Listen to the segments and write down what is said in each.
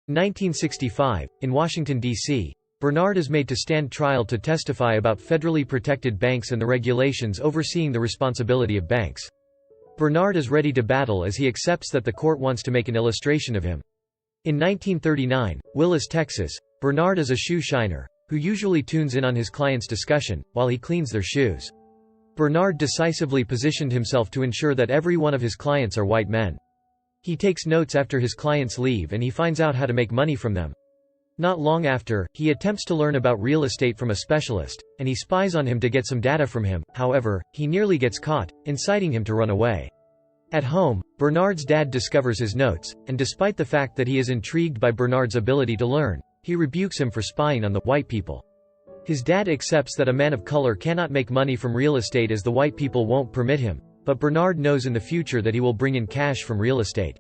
In 1965, in Washington, D.C., Bernard is made to stand trial to testify about federally protected banks and the regulations overseeing the responsibility of banks. Bernard is ready to battle as he accepts that the court wants to make an illustration of him. In 1939, Willis, Texas, Bernard is a shoe shiner, who usually tunes in on his clients' discussion, while he cleans their shoes. Bernard decisively positioned himself to ensure that every one of his clients are white men. He takes notes after his clients leave and he finds out how to make money from them. Not long after, he attempts to learn about real estate from a specialist, and he spies on him to get some data from him. However, he nearly gets caught, inciting him to run away. At home, Bernard's dad discovers his notes, and despite the fact that he is intrigued by Bernard's ability to learn, he rebukes him for spying on the white people. His dad accepts that a man of color cannot make money from real estate as the white people won't permit him, but Bernard knows in the future that he will bring in cash from real estate.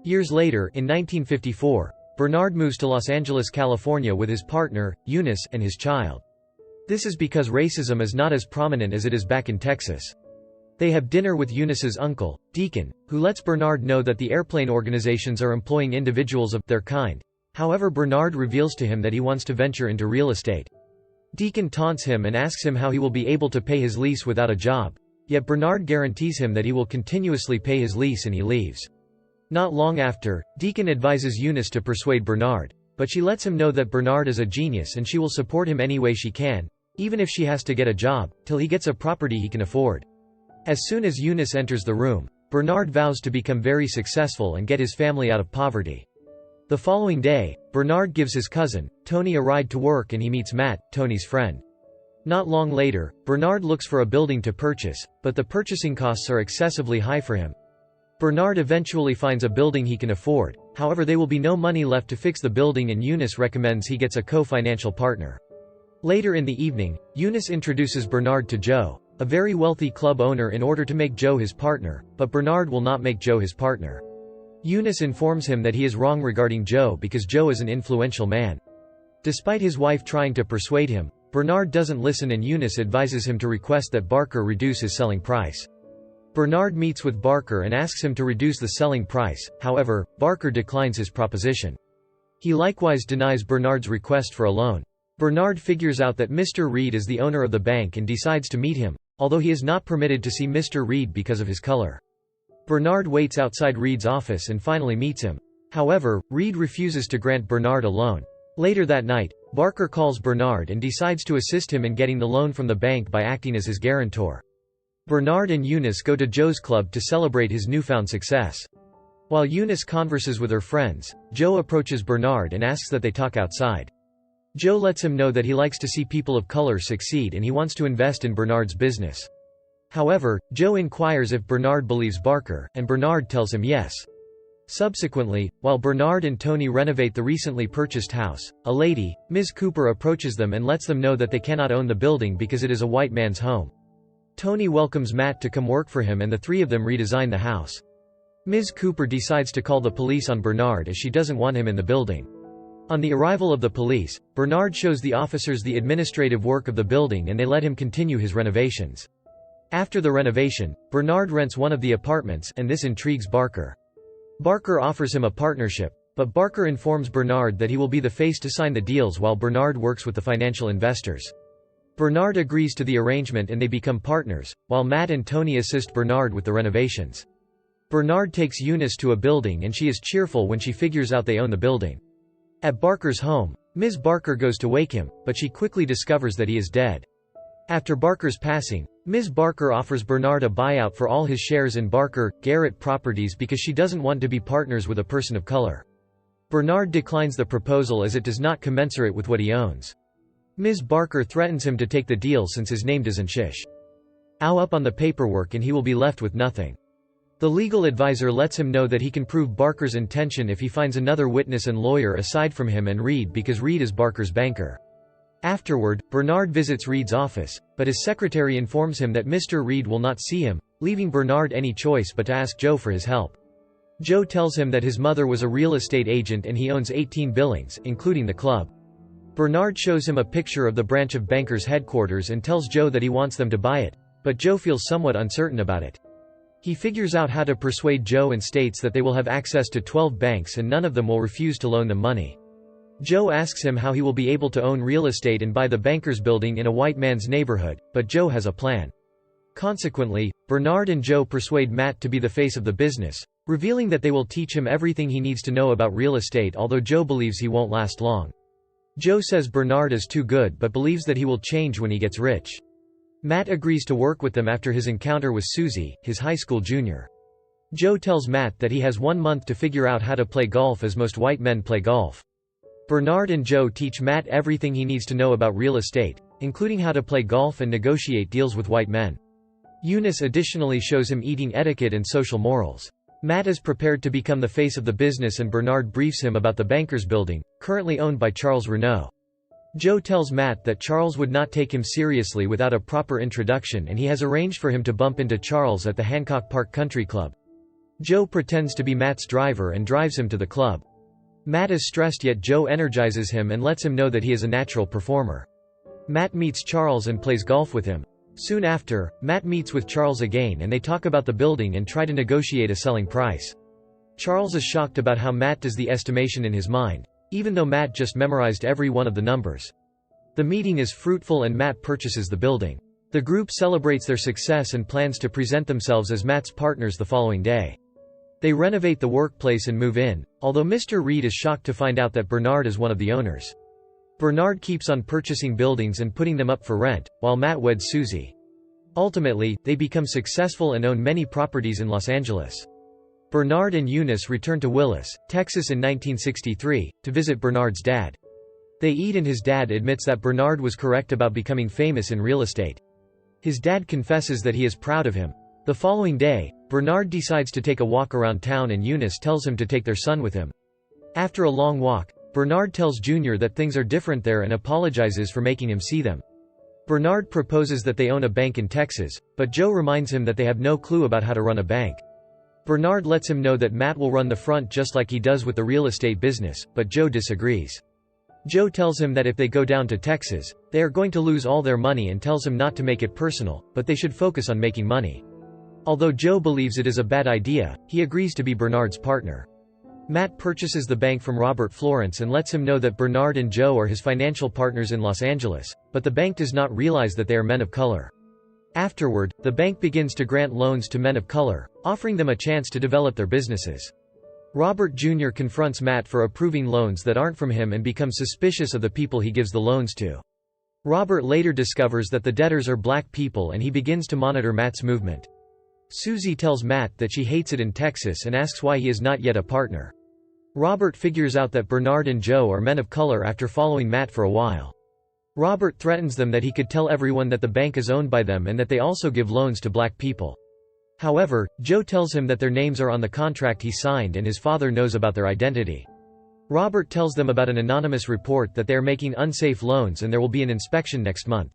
Years later, in 1954, Bernard moves to Los Angeles, California with his partner, Eunice, and his child. This is because racism is not as prominent as it is back in Texas. They have dinner with Eunice's uncle, Deacon, who lets Bernard know that the airplane organizations are employing individuals of their kind. However, Bernard reveals to him that he wants to venture into real estate. Deacon taunts him and asks him how he will be able to pay his lease without a job, yet Bernard guarantees him that he will continuously pay his lease and he leaves. Not long after, Deacon advises Eunice to persuade Bernard, but she lets him know that Bernard is a genius and she will support him any way she can, even if she has to get a job, till he gets a property he can afford. As soon as Eunice enters the room, Bernard vows to become very successful and get his family out of poverty. The following day, Bernard gives his cousin, Tony, a ride to work and he meets Matt, Tony's friend. Not long later, Bernard looks for a building to purchase, but the purchasing costs are excessively high for him. Bernard eventually finds a building he can afford, however there will be no money left to fix the building and Eunice recommends he gets a co-financial partner. Later in the evening, Eunice introduces Bernard to Joe, a very wealthy club owner, in order to make Joe his partner, but Bernard will not make Joe his partner. Eunice informs him that he is wrong regarding Joe because Joe is an influential man. Despite his wife trying to persuade him, Bernard doesn't listen and Eunice advises him to request that Barker reduce his selling price. Bernard meets with Barker and asks him to reduce the selling price, however, Barker declines his proposition. He likewise denies Bernard's request for a loan. Bernard figures out that Mr. Reed is the owner of the bank and decides to meet him, although he is not permitted to see Mr. Reed because of his color. Bernard waits outside Reed's office and finally meets him. However, Reed refuses to grant Bernard a loan. Later that night, Barker calls Bernard and decides to assist him in getting the loan from the bank by acting as his guarantor. Bernard and Eunice go to Joe's club to celebrate his newfound success. While Eunice converses with her friends, Joe approaches Bernard and asks that they talk outside. Joe lets him know that he likes to see people of color succeed and he wants to invest in Bernard's business. However, Joe inquires if Bernard believes Barker, and Bernard tells him yes. Subsequently, while Bernard and Tony renovate the recently purchased house, a lady, Ms. Cooper, approaches them and lets them know that they cannot own the building because it is a white man's home. Tony welcomes Matt to come work for him and the three of them redesign the house. Ms. Cooper decides to call the police on Bernard as she doesn't want him in the building. On the arrival of the police, Bernard shows the officers the administrative work of the building and they let him continue his renovations. After the renovation, Bernard rents one of the apartments and this intrigues Barker. Barker offers him a partnership, but Barker informs Bernard that he will be the face to sign the deals while Bernard works with the financial investors. Bernard agrees to the arrangement and they become partners, while Matt and Tony assist Bernard with the renovations. Bernard takes Eunice to a building and she is cheerful when she figures out they own the building. At Barker's home, Ms. Barker goes to wake him, but she quickly discovers that he is dead. After Barker's passing, Ms. Barker offers Bernard a buyout for all his shares in Barker Garrett Properties because she doesn't want to be partners with a person of color. Bernard declines the proposal as it does not commensurate with what he owns. Ms. Barker threatens him to take the deal since his name doesn't shish up on the paperwork and he will be left with nothing. The legal advisor lets him know that he can prove Barker's intention if he finds another witness and lawyer aside from him and Reed because Reed is Barker's banker. Afterward, Bernard visits Reed's office, but his secretary informs him that Mr. Reed will not see him, leaving Bernard any choice but to ask Joe for his help. Joe tells him that his mother was a real estate agent and he owns 18 buildings, including the club. Bernard shows him a picture of the branch of Bankers headquarters and tells Joe that he wants them to buy it, but Joe feels somewhat uncertain about it. He figures out how to persuade Joe and states that they will have access to 12 banks and none of them will refuse to loan them money. Joe asks him how he will be able to own real estate and buy the banker's building in a white man's neighborhood, but Joe has a plan. Consequently, Bernard and Joe persuade Matt to be the face of the business, revealing that they will teach him everything he needs to know about real estate, although Joe believes he won't last long. Joe says Bernard is too good but believes that he will change when he gets rich. Matt agrees to work with them after his encounter with Susie, his high school junior. Joe tells Matt that he has 1 month to figure out how to play golf as most white men play golf. Bernard and Joe teach Matt everything he needs to know about real estate, including how to play golf and negotiate deals with white men. Eunice additionally shows him eating etiquette and social morals. Matt is prepared to become the face of the business and Bernard briefs him about the banker's building, currently owned by Charles Renault. Joe tells Matt that Charles would not take him seriously without a proper introduction and he has arranged for him to bump into Charles at the Hancock Park Country Club. Joe pretends to be Matt's driver and drives him to the club. Matt is stressed, yet Joe energizes him and lets him know that he is a natural performer. Matt meets Charles and plays golf with him. Soon after, Matt meets with Charles again and they talk about the building and try to negotiate a selling price. Charles is shocked about how Matt does the estimation in his mind, even though Matt just memorized every one of the numbers. The meeting is fruitful and Matt purchases the building. The group celebrates their success and plans to present themselves as Matt's partners the following day. They renovate the workplace and move in, although Mr. Reed is shocked to find out that Bernard is one of the owners. Bernard keeps on purchasing buildings and putting them up for rent, while Matt weds Susie. Ultimately, they become successful and own many properties in Los Angeles. Bernard and Eunice return to Willis, Texas in 1963, to visit Bernard's dad. They eat and his dad admits that Bernard was correct about becoming famous in real estate. His dad confesses that he is proud of him. The following day, Bernard decides to take a walk around town and Eunice tells him to take their son with him. After a long walk, Bernard tells Junior that things are different there and apologizes for making him see them. Bernard proposes that they own a bank in Texas, but Joe reminds him that they have no clue about how to run a bank. Bernard lets him know that Matt will run the front just like he does with the real estate business, but Joe disagrees. Joe tells him that if they go down to Texas, they are going to lose all their money and tells him not to make it personal, but they should focus on making money. Although Joe believes it is a bad idea, he agrees to be Bernard's partner. Matt purchases the bank from Robert Florence and lets him know that Bernard and Joe are his financial partners in Los Angeles, but the bank does not realize that they are men of color. Afterward, the bank begins to grant loans to men of color, offering them a chance to develop their businesses. Robert Jr. confronts Matt for approving loans that aren't from him and becomes suspicious of the people he gives the loans to. Robert later discovers that the debtors are black people and he begins to monitor Matt's movement. Susie tells Matt that she hates it in Texas and asks why he is not yet a partner. Robert figures out that Bernard and Joe are men of color after following Matt for a while. Robert threatens them that he could tell everyone that the bank is owned by them and that they also give loans to black people. However, Joe tells him that their names are on the contract he signed and his father knows about their identity. Robert tells them about an anonymous report that they are making unsafe loans and there will be an inspection next month.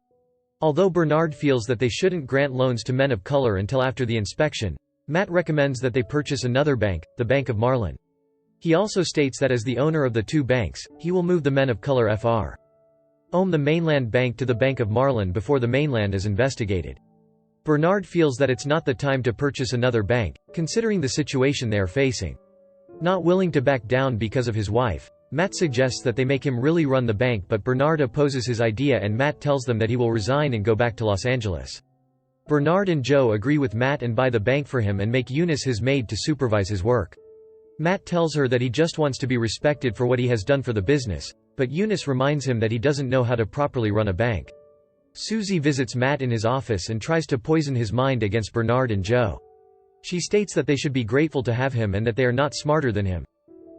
Although Bernard feels that they shouldn't grant loans to men of color until after the inspection, Matt recommends that they purchase another bank, the Bank of Marlin. He also states that as the owner of the two banks, he will move the men of color Fr. The mainland bank to the Bank of Marlin before the mainland is investigated. Bernard feels that it's not the time to purchase another bank, considering the situation they are facing. Not willing to back down because of his wife, Matt suggests that they make him really run the bank, but Bernard opposes his idea and Matt tells them that he will resign and go back to Los Angeles. Bernard and Joe agree with Matt and buy the bank for him and make Eunice his maid to supervise his work. Matt tells her that he just wants to be respected for what he has done for the business, but Eunice reminds him that he doesn't know how to properly run a bank. Susie visits Matt in his office and tries to poison his mind against Bernard and Joe. She states that they should be grateful to have him and that they are not smarter than him.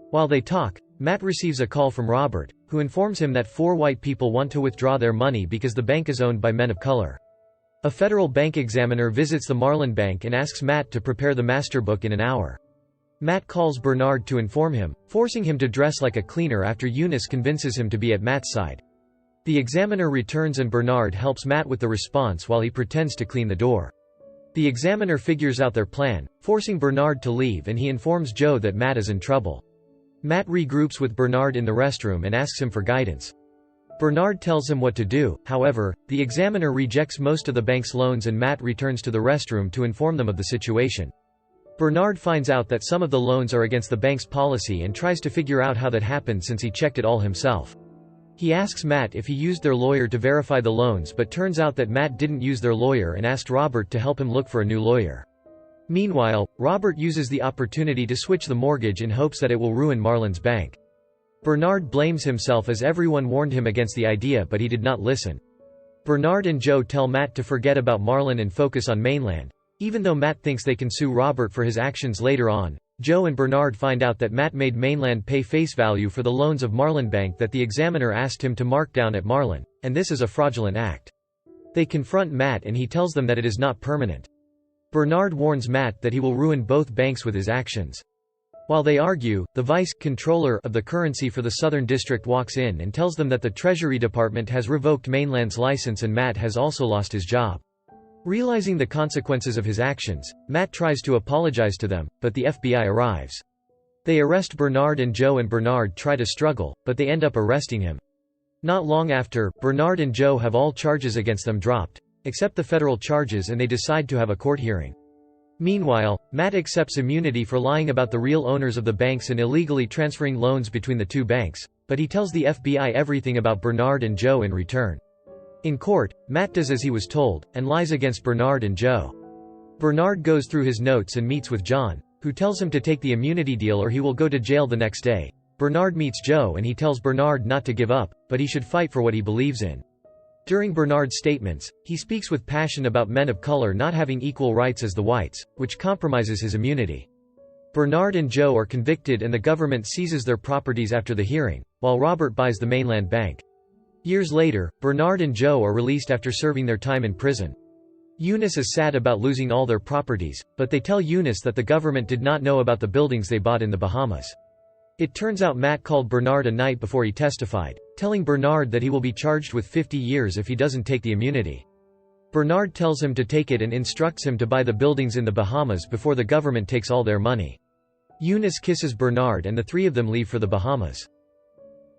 While they talk, Matt receives a call from Robert, who informs him that 4 white people want to withdraw their money because the bank is owned by men of color. A federal bank examiner visits the Marlin Bank and asks Matt to prepare the master book in an hour. Matt calls Bernard to inform him, forcing him to dress like a cleaner after Eunice convinces him to be at Matt's side. The examiner returns and Bernard helps Matt with the response while he pretends to clean the door. The examiner figures out their plan, forcing Bernard to leave, and he informs Joe that Matt is in trouble. Matt regroups with Bernard in the restroom and asks him for guidance. Bernard tells him what to do. However, the examiner rejects most of the bank's loans and Matt returns to the restroom to inform them of the situation. Bernard finds out that some of the loans are against the bank's policy and tries to figure out how that happened since he checked it all himself. He asks Matt if he used their lawyer to verify the loans, but turns out that Matt didn't use their lawyer and asked Robert to help him look for a new lawyer. Meanwhile, Robert uses the opportunity to switch the mortgage in hopes that it will ruin Marlon's bank. Bernard blames himself as everyone warned him against the idea, but he did not listen. Bernard and Joe tell Matt to forget about Marlon and focus on mainland. Even though Matt thinks they can sue Robert for his actions later on, Joe and Bernard find out that Matt made mainland pay face value for the loans of Marlon Bank that the examiner asked him to mark down at Marlon, and this is a fraudulent act. They confront Matt and he tells them that it is not permanent. Bernard warns Matt that he will ruin both banks with his actions. While they argue, the vice-controller of the currency for the Southern District walks in and tells them that the Treasury Department has revoked mainland's license and Matt has also lost his job. Realizing the consequences of his actions, Matt tries to apologize to them, but the FBI arrives. They arrest Bernard and Joe and Bernard try to struggle, but they end up arresting him. Not long after, Bernard and Joe have all charges against them dropped, except the federal charges, and they decide to have a court hearing. Meanwhile, Matt accepts immunity for lying about the real owners of the banks and illegally transferring loans between the two banks, but he tells the FBI everything about Bernard and Joe in return. In court, Matt does as he was told, and lies against Bernard and Joe. Bernard goes through his notes and meets with John, who tells him to take the immunity deal or he will go to jail the next day. Bernard meets Joe and he tells Bernard not to give up, but he should fight for what he believes in. During Bernard's statements, he speaks with passion about men of color not having equal rights as the whites, which compromises his immunity. Bernard and Joe are convicted and the government seizes their properties after the hearing, while Robert buys the mainland bank. Years later, Bernard and Joe are released after serving their time in prison. Eunice is sad about losing all their properties, but they tell Eunice that the government did not know about the buildings they bought in the Bahamas. It turns out Matt called Bernard a night before he testified, telling Bernard that he will be charged with 50 years if he doesn't take the immunity. Bernard tells him to take it and instructs him to buy the buildings in the Bahamas before the government takes all their money. Eunice kisses Bernard and the three of them leave for the Bahamas.